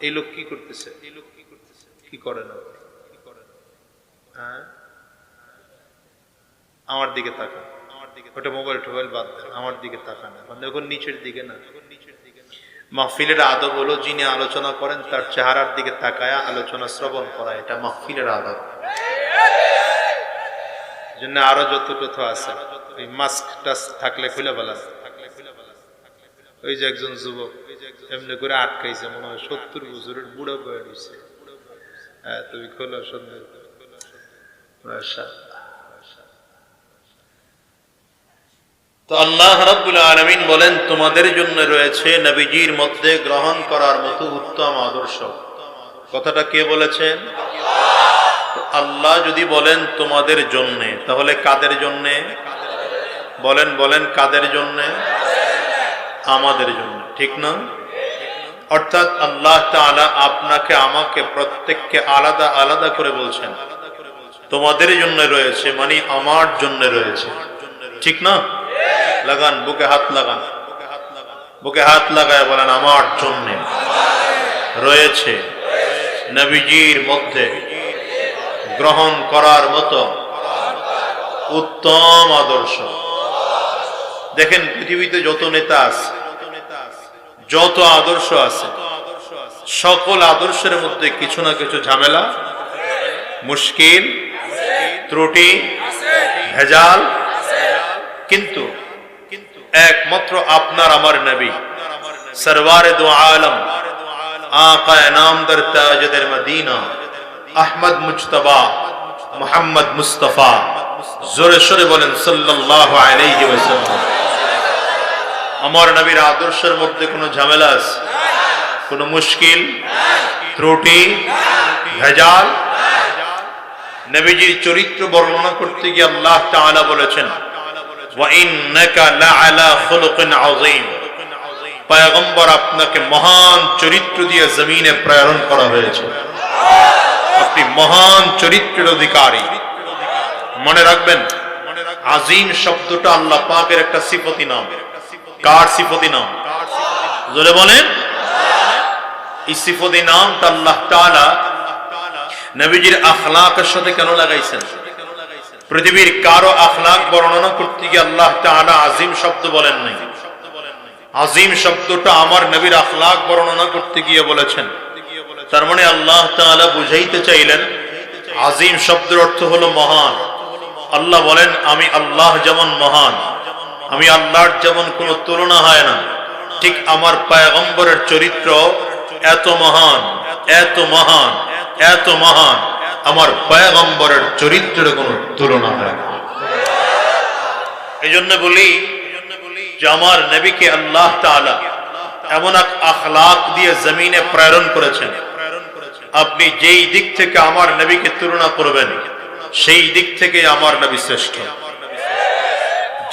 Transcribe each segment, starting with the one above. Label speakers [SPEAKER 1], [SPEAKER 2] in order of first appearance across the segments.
[SPEAKER 1] এই লোক কি করতেছে, কি করে না? হ্যাঁ, আমার দিকে তাকান, ওটা মোবাইল টোবাইল বাদ দেন, আমার দিকে তাকান। এখন দেখুন নিচের দিকে না। মাহফিলের আদব হলো যিনি আলোচনা করেন তার চেহারার দিকে তাকায়া আলোচনা শ্রবণ করা, এটা মাহফিলের আদব। জন্য আরো যত কথা আছে, ওই মাস্ক টাস্ক থাকলে খুলে বলা। ওই যে একজন যুবক এমনি করে আটকাইছে, মনে হয় 70 বছরের বুড়ো বয়ে দিচ্ছে। হ্যাঁ, তুমি খোলো সুন্দর। তো আল্লাহ রাব্বুল আলামিন বলেন, তোমাদের জন্য রয়েছে নবীজির মধ্যে গ্রহণ করার মতো উত্তম আদর্শ। কথাটা কে বলেছেন? আল্লাহ যদি বলেন তোমাদের জন্য, তাহলে কাদের জন্য? বলেন বলেন, কাদের জন্য? আমাদের জন্য, ঠিক না? অর্থাৎ আল্লাহ তাআলা আপনাকে আমাকে প্রত্যেককে আলাদা আলাদা করে বলছেন তোমাদের জন্য রয়েছে, মানে আমার জন্য রয়েছে, ঠিক না? লাগান, বুকে হাত লাগান, বুকে হাত লাগায় বলেন, আমার জন্য রয়েছে নবীজির মধ্যে গ্রহণ করার মতো উত্তম আদর্শ। দেখেন পৃথিবীতে যত নেতা আছে, যত আদর্শ আছে, সকল আদর্শের মধ্যে কিছু না কিছু ঝামেলা, মুশকিল, ত্রুটি, ভেজাল, কিন্তু একমাত্র আপনার আমার নবী সরওয়ারে দো আলম আকা নামদার তাজদার মদিনা আহমদ মুজতবা মুহাম্মদ মুস্তাফা, জোরে সোরে বলেন সাল্লাল্লাহু আলাইহি ওয়াসাল্লাম। আমার নবীর আদর্শের মধ্যে কোনো ঝামেলা আছে, কোনো মুশকিল, ত্রুটি, ভেজাল? নবীজির চরিত্র বর্ণনা করতে গিয়ে আল্লাহ তাআলা বলেছেন, ওয়া ইন্নাকা লাআলা খুলুকিন আযীম, পয়গম্বর আপনাকে মহান চরিত্র দিয়ে জমিনে প্রেরণ করা হয়েছে, আপনি মহান চরিত্রের অধিকারী। মনে রাখবেন, আজিম শব্দটা আল্লাহ পাকের একটা সিফতি নাম। কার সিফতি নাম? জোরে বলেন। এই সিফতি নামটা আল্লাহ তাআলা নবীজির আখলাকের সাথে কেন লাগাইছেন? পৃথিবীর কারো আখলাক বর্ণনা করতে গিয়ে আল্লাহ তাআলা আজিম শব্দ বলেন নাই। আজিম শব্দটা আমার নবীর আখলাক বর্ণনা করতে গিয়ে বলেছেন। তার মানে আল্লাহ তাআলা বুঝাইতে চাইলেন আজিম শব্দের অর্থ হলো মহান। আল্লাহ বলেন, আমি আল্লাহ যেমন মহান, আমি আল্লাহর যেমন কোনো তুলনা হয় না, ঠিক আমার পয়গম্বরের চরিত্র এত মহান, এত মহান, এত মহান, আমার পয়গম্বরের চরিত্রের কোনো তুলনা হয় না। এই জন্য বলি যে আমার নবীকে আল্লাহ তাআলা এমন এক আখলাক দিয়ে জমিনে প্রেরণ করেছেন, আপনি যেই দিক থেকে আমার নবীকে তুলনা করবেন সেই দিক থেকে আমার নবী শ্রেষ্ঠ।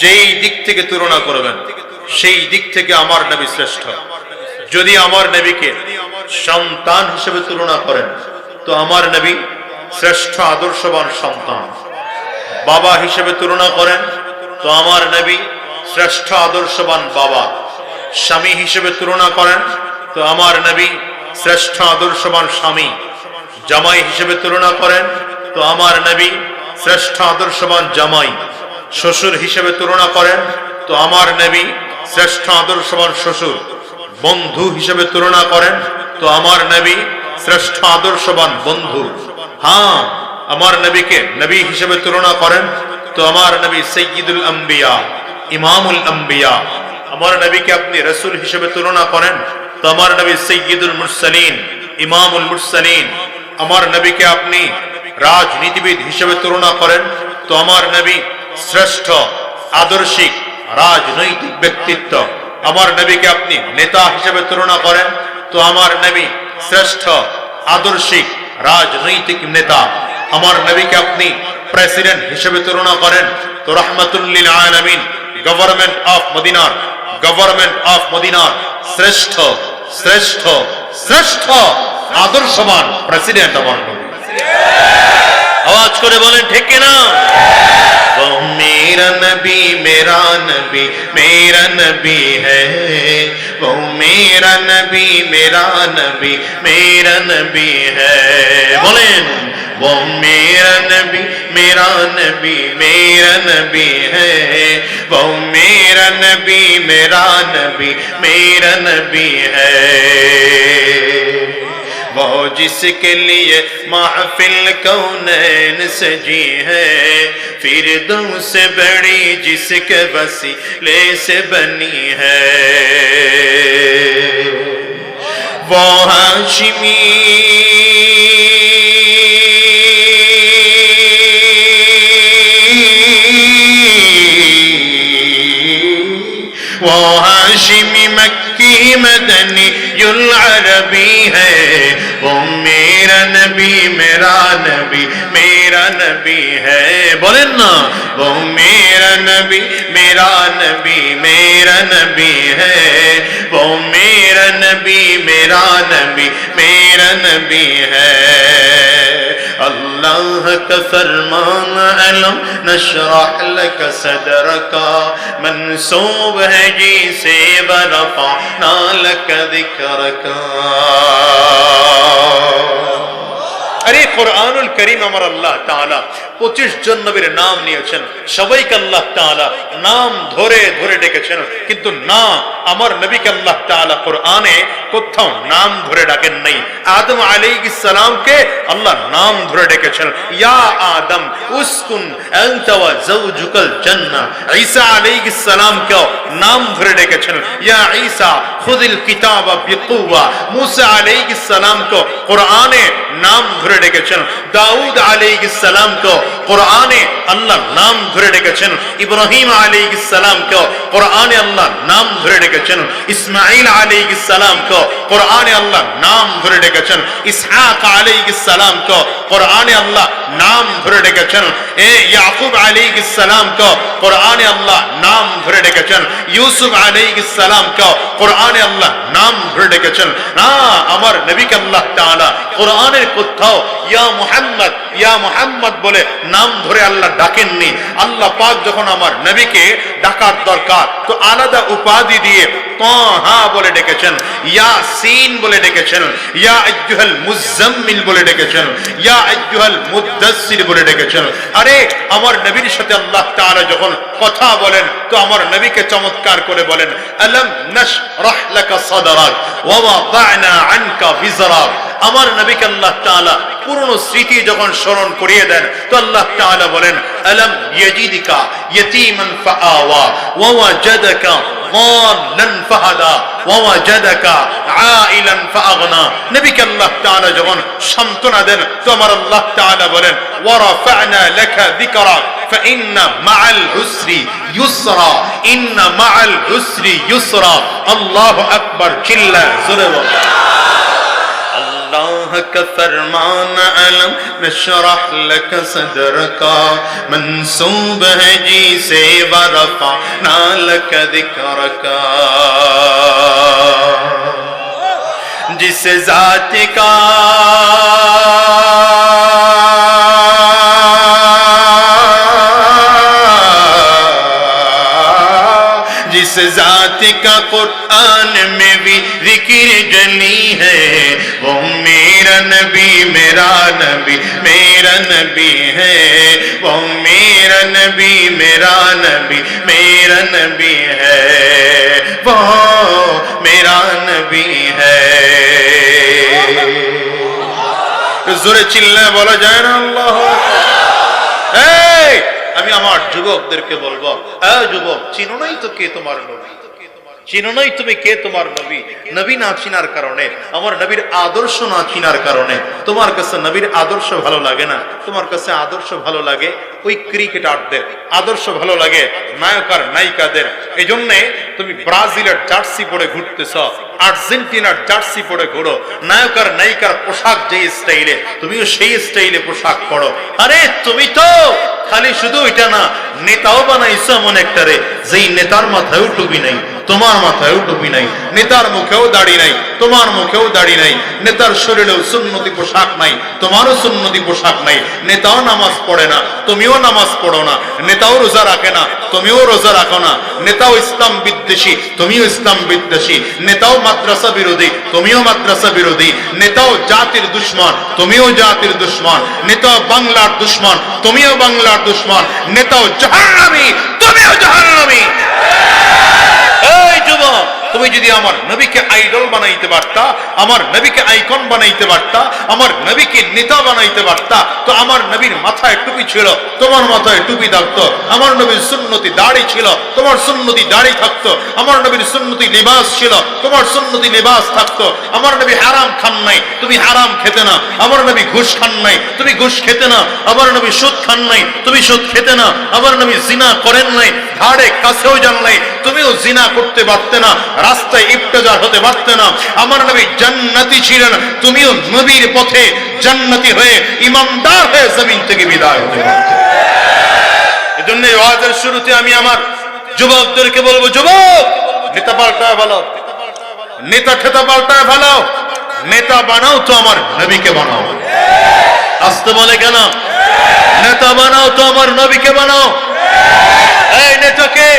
[SPEAKER 1] যেই দিক থেকে তুলনা করবেন সেই দিক থেকে আমার নবী শ্রেষ্ঠ। যদি আমার নবীকে সন্তান হিসেবে তুলনা করেন তো আমার নবী শ্রেষ্ঠ আদর্শবান সন্তান। বাবা হিসেবে তুলনা করেন তো আমার নবী শ্রেষ্ঠ আদর্শবান বাবা। স্বামী হিসেবে তুলনা করেন তো আমার নবী শ্রেষ্ঠ আদর্শবান স্বামী। জামাই হিসেবে তুলনা করেন তো আমার নবী শ্রেষ্ঠ আদর্শবান জামাই। শ্বশুর হিসেবে তুলনা করেন তো আমার নবী শ্রেষ্ঠ আদর্শবান শ্বশুর। বন্ধু হিসেবে তুলনা করেন তো আমার নবী শ্রেষ্ঠ আদর্শবান বন্ধু। হ্যাঁ, আমার নবীকে নবী হিসেবে তুলনা করেন তো আমার নবী সাইয়্যিদুল আম্বিয়া, ইমামুল আম্বিয়া। আমার নবীকে আপনি রাসূল হিসেবে তুলনা করেন তো আমার নবী সাইয়্যিদুল মুরসালিন, ইমামুল মুরসালিন। আমার নবীকে আপনি রাজনীতিবিদ হিসেবে তুলনা করেন তো আমার নবী শ্রেষ্ঠ আদর্শিক রাজনৈতিক ব্যক্তিত্ব। আমার নবীকে আপনি নেতা হিসেবে তুলনা করেন তো আমার নবী শ্রেষ্ঠ আদর্শিক রাজনৈতিক নেতা। আমার নবীকে আপনি প্রেসিডেন্ট হিসেবে তুলনা করেন তো রাহমাতুল লিল আলামিন, গভর্নমেন্ট অফ মদিনার শ্রেষ্ঠ শ্রেষ্ঠ শ্রেষ্ঠ আদর্শবান প্রেসিডেন্ট আমার নবী। আওয়াজ করে বলেন ঠিক কিনা? मेरा नबी मेरा नबी मेरा नबी है, वो मेरा नबी मेरा नबी मेरा नबी है। बोलें वो मेरा नबी मेरा नबी मेरा नबी है, वो मेरा नबी मेरा नबी मेरा नबी है। वो जिसके लिए महफिल कौनैन सजी है, फिरदौस से बड़ी जिसके वसीले से बनी है। वो हाशिमी वो हाशिमी मक्की मदनी युल अरबी है, वो मेरा नबी मेरा नबी मेरा नबी है। बोलें ना वो मेरा नबी मेरा नबी मेरा नबी है, वो मेरा नबी मेरा नबी मेरा नबी है। अल्लाह का फरमान अलम नशरह लक सदरका, मंसूब है जी से वरफअना लक जिक्रका। अरे कुरानुल करीम আমার আল্লাহ তাআলা 25 জন নবীর নাম নিয়েছেন, সবাইকে আল্লাহ তাআলা নাম ধরে ধরে ডেকেছেন, কিন্তু না আমার নবীকে আল্লাহ তাআলা কোরআনে কোথাও নাম ধরে ডাকেন নাই। আদম আলাইহিস সালামকে আল্লাহ নাম ধরে ডেকেছেন, ইয়া আদম উসকুন আনতা ওয়া যাওজুকাল জান্নাহ। ঈসা আলাইহিস সালামকে নাম ধরে ডেকেছেন, ইয়া ঈসা খুযিল কিতাবা বিকুওয়া। মুসা আলাইহিস সালামকে কোরআনে নাম ধরে ডেকেছেন, দাউদ আলাইহিস সালামকে কোরআনে আল্লাহ নাম ধরে ডেকেছেন, ইব্রাহিম আলাইহিস সালামকে কোরআনে আল্লাহ নাম ধরে ডেকেছেন, ইসমাঈল আলাইহিস সালামকে কোরআনে আল্লাহ নাম ধরে ডেকেছেন, ইসহাক আলাইহিস সালামকে কোরআনে আল্লাহ নাম ধরে ডেকেছেন, ইয়াকুব আলাইহিস সালামকে কোরআনে আল্লাহ নাম ধরে ডেকেছেন, ইউসুফ আলাইহিস সালামকে কোরআনে আল্লাহ নাম ধরে ডেকেছেন। না আমার নবীকে আল্লাহ তাআলা কোরআনের কোথাও ইয়া মুহাম্মদ ইয়া মুহাম্মদ বলে নাম ধরে আল্লাহ ডাকেননি। আল্লাহ পাক যখন আমার নবীকে ডাকার দরকার তো আলাদা উপাধি দিয়ে তাহা বলে ডেকেছেন, ইয়াসিন বলে ডেকেছেন, ইয়া আইয়ুহাল মুজাম্মিল বলে ডেকেছেন, ইয়া আইয়ুহাল মুদাসসির বলে ডেকেছেন। আরে আমার নবীর সাথে আল্লাহ তাআলা যখন কথা বলেন তো আমার নবীকে চমৎকার করে বলেন, আলাম নাশরাহ লাকা সাদরাক ওয়া ওয়াদা'না আনকা বিজরাক। আমার নবীকে আল্লাহ তাআলা পুরনো স্মৃতি যখন স্মরণ করিয়ে দেন তো আল্লাহ তাআলা বলেন, আলাম ইয়াজিদিকা ইয়াতীমান ফাআওয়া ওয়া ওয়াজাদাকা ضالا فهدى ووجدك عائلا فاغنى। নবীকে আল্লাহ তাআলা যখন সান্তনা দেন তো আমার আল্লাহ তাআলা বলেন, ওয়ারাফা'না লাকা যিকরাক فإن مع العسر يسرا إن مع العسر يسرا। الله أكبر চিল্লা জোরে বল। अल्लाह का फरमान अलम नशरह लक सदरका, मंसूब है जी से वरफअना लक जिक्रका। जिस जात का जिस जात का कुरान में भी जिक्र जली है, वो मेरा नबी मेरा नबी मेरा नबी है, वो मेरा नबी मेरा नबी मेरा नबी है, वो मेरा नबी है। जोरे चिल्लाए बोला जाए ना अल्लाह। আমি আমার যুবকদেরকে বলবো, যুবক চিনো নাই তো কে তোমার নবী, চিনো নাই তুমি কে তোমার নবী। নবী না চিনার কারণে, আমার নবীর আদর্শ না চিনার কারণে তোমার কাছে নবীর আদর্শ ভালো লাগে না। তোমার কাছে আদর্শ ভালো লাগে ওই ক্রিকেটারদের, আদর্শ ভালো লাগে নায়ক আর নায়িকাদের। এই জন্য তুমি ব্রাজিলের জার্সি পরে ঘুরতেছ, আর্জেন্টিনার জার্সি পরে ঘুরো, নায়ক আর নায়িকার পোশাক যে স্টাইলে তুমিও সেই স্টাইলে পোশাক পরো। আরে তুমি তো খালি শুধু এটা না, নেতাও বানাইছো এমন একটারে যেই নেতার মাথায়ও টুপি নাই। তোমার মাথায়ও টুপি নাই, নেতার মুখেও দাড়ি নাই, তোমার মুখেও দাড়ি নাই, নেতার শরীরেও সুন্নতি পোশাক নাই, তোমারও সুন্নতি পোশাক নাই, নেতাও নামাজ পড়ে না, তুমিও নামাজ পড়ো না, নেতাও রোজা রাখে না, তুমিও রোজা রাখো না, নেতাও ইসলাম বিদ্বেষী, তুমিও ইসলাম বিদ্বেষী, নেতাও মাদ্রাসা বিরোধী, তুমিও মাদ্রাসা বিরোধী, নেতাও জাতির দুশ্মন, তুমিও জাতির দুশ্মন, নেতাও বাংলার দুশ্মন, তুমিও বাংলার দুশ্মন, নেতাও জাহান্নামী, তুমিও জাহান্নামী। এই যুবক, তুমি যদি আমার নবীকে আইডল বানাইতে পারতা, আমার নবীকে আইকন বানাইতে পারতা, আমার নবীকে নেতা বানাইতে পারতা, তো আমার নবীর মাথায় টুপি ছিল, তোমার মাথায় টুপি থাকতো, আমার নবীর সুন্নতি দাড়ি ছিল, তোমার সুন্নতি দাড়ি থাকতো, আমার নবীর সুন্নতি লিবাস ছিল, তোমার সুন্নতি লিবাস থাকতো, আমার নবী হারাম খান নাই, তুমি হারাম খেতে না, আমার নবী ঘুষ খান নাই, তুমি ঘুষ খেতে না, আমার নবী সুদ খান নাই, তুমি সুদ খেতে না, আমার নবী জিনা করেন নাই, ধারে কাছেও যান নাই, তুমিও জিনা করতে পারতে না, রাস্তায় ইফতেজার হতে পারতে না, আমার নবী জান্নাতি ছিলেন, তুমিও নবীর পথে জান্নাতি হয়ে ইমানদার হয়ে জমিন থেকে বিদায় হতে পারতে। এজন্য ওয়াজের শুরুতে আমি আমার যুবকদেরকে বলবো, যুবক, নেতা পাল্টায় ভালো, নেতা খেতা পাল্টায় ভালো, নেতা বানাও তো আমার নবীকে বানাও। আসতে বলে কেন? নেতা বানাও তো আমার নবীকে বানাও। এই নেতাকে,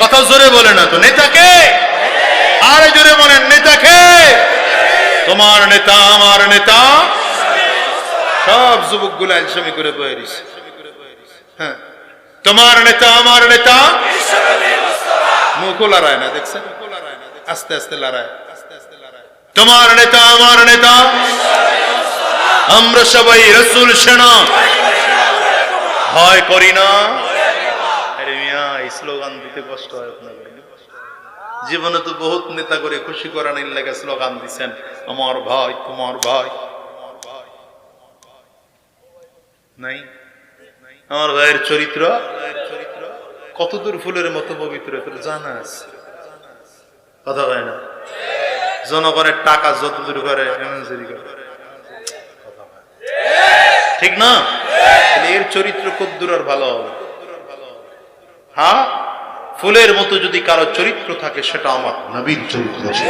[SPEAKER 1] কথা জোরে বলে না তো, নেতাকে আরে জোরে বলেন, নেতাকে। তোমার নেতা আমার নেতা, সব যুবক গুলা ইলসামি করে বয়ে দিছে। হ্যাঁ, তোমার নেতা আমার নেতা, মুখও লড়ায় না, দেখছেন? আস্তে আস্তে লড়ায়। তোমার নেতা আমার নেতা, আমরা সবাই রাসূল সেনা, ভয় করি না। আরে মিয়া, এই স্লোগান দিতে কষ্ট হয় আপনাদের। জীবনে তো বহুত নেতা করে খুশি করানোর লাগে স্লোগান দিচ্ছেন, আমার ভাই, তোমার ভাই নাই। আমার ভাইয়ের চরিত্র কতদূর ফুলের মতো পবিত্র তোর জানা আছে? কথা হয় না? জনগণের টাকা যতদূর করে ঠিক না? এর চরিত্র কতদূর আর ভালো হবে? হ্যাঁ, ফুলের মতো যদি কারো চরিত্র থাকে সেটা আমার নবীর চরিত্র ছিল।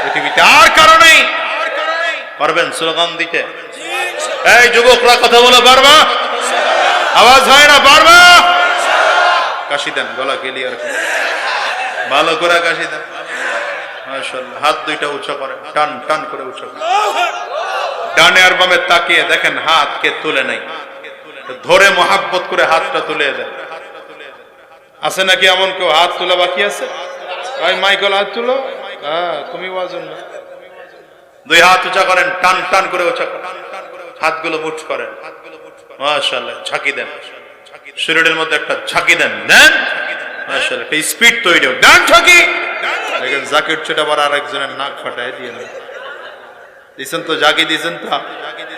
[SPEAKER 1] পৃথিবীতে আর কারো নেই। পারবেন স্লোগান দিতে? এই যুবকরা কথা বলে পারবা? আওয়াজ হয় না? পারবা? কাশি দেন, গলা ক্লিয়ার ভালো করে কাশি দেন। মাশাআল্লাহ, হাত দুইটা উঁচু করেন, টান টান করে উঁচু করেন। ডানে আর বামে তাকিয়ে দেখেন হাত কে তুলে নাই, ধরে মহাব্বত করে হাতটা তুলে দেন। আছে নাকি এমন কেউ হাত তোলা বাকি আছে? মাইকেল হাত তুলো। হ্যাঁ, তুমি ওয়াজন না। দুই হাত উঁচা করেন, টান টান করে উঁচা করেন, হাতগুলো মুঠ করেন। মাশাআল্লাহ, ঝাঁকি দেন, শরীরের মধ্যে একটা ঝাঁকি দেন। দেন মাশাআল্লাহ, একটা স্পিড তৈরি হোক। দেন ঝাঁকি। দেখেন জাকির ছোট আবার আরেকজনের নাক ফাটায় দিয়ে নেন। দিয়েছেন তো, ঝাঁকি দিয়েছেন তো।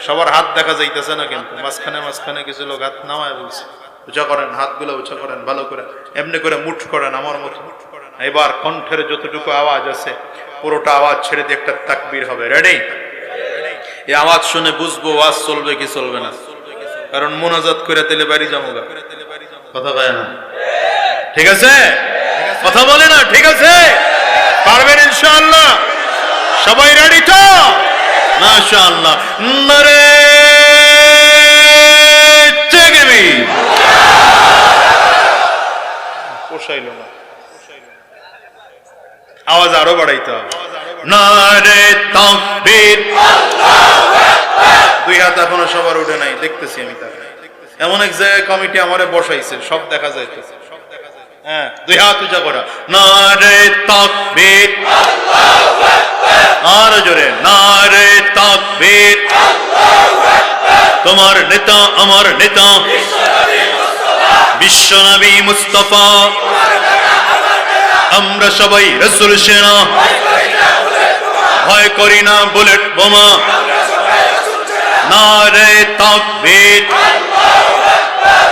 [SPEAKER 1] সবার হাত দেখা যাইতেছে না, কিন্তু মাঝখানে মাঝখানে কিছু লোক হাত নামায় বলছে। উঁচা করেন, হাতগুলো উঁচা করেন ভালো করে, এমনি করে মুঠ করেন আমার মতো। এবার কণ্ঠের যতটুকু আওয়াজ আছে পুরোটা আওয়াজ ছেড়ে দিয়ে একটা তাকবীর হবে। রেডি? এই আওয়াজ শুনে বুঝবো ওয়াজ চলবে কি চলবে না, কারণ মোনাজাত করে দিলে বাড়ি যাবো। কথা কয় না? ঠিক আছে? কথা বলে না? ঠিক আছে? পারবেন ইনশাআল্লাহ? সবাই রেডি তো? মাশাআল্লাহ, নারে তাকবীর। পোষাইলো না, আওয়াজ আরো বাড়াইতে হবে। নারে তাকবীর, আল্লাহু আকবার। দুই হাত এখনো সবার উঠে নাই, দেখতেছি আমি। তাকে এমন এক জায়গায় কমিটি আমারে বসাইছে, সব দেখা যাইতেছে। হ্যাঁ, দুই হাত উঁচা করা। নারে তাকবীর, আল্লাহু আকবার। আর জোরে, নারে তাকবীর, আল্লাহু আকবার। তোমার নেতা আমার নেতা বিশ্বনবী মুস্তাফা, আমরা সবাই রাসূল সেনা, ভয় করি না বুলেট বোমা। নারে তাকবীর,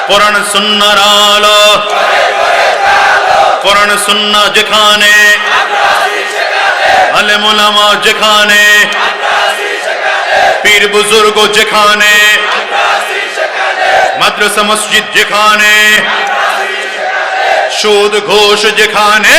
[SPEAKER 1] কোরআন সুন্নাহর আলো, কোরআন সুন্নাহ যেখানে, আলেম ওলামা যেখানে, পীর বুজুর্গ যেখানে, মাদ্রাসা মসজিদ যেখানে, সুদ ঘোষ যেখানে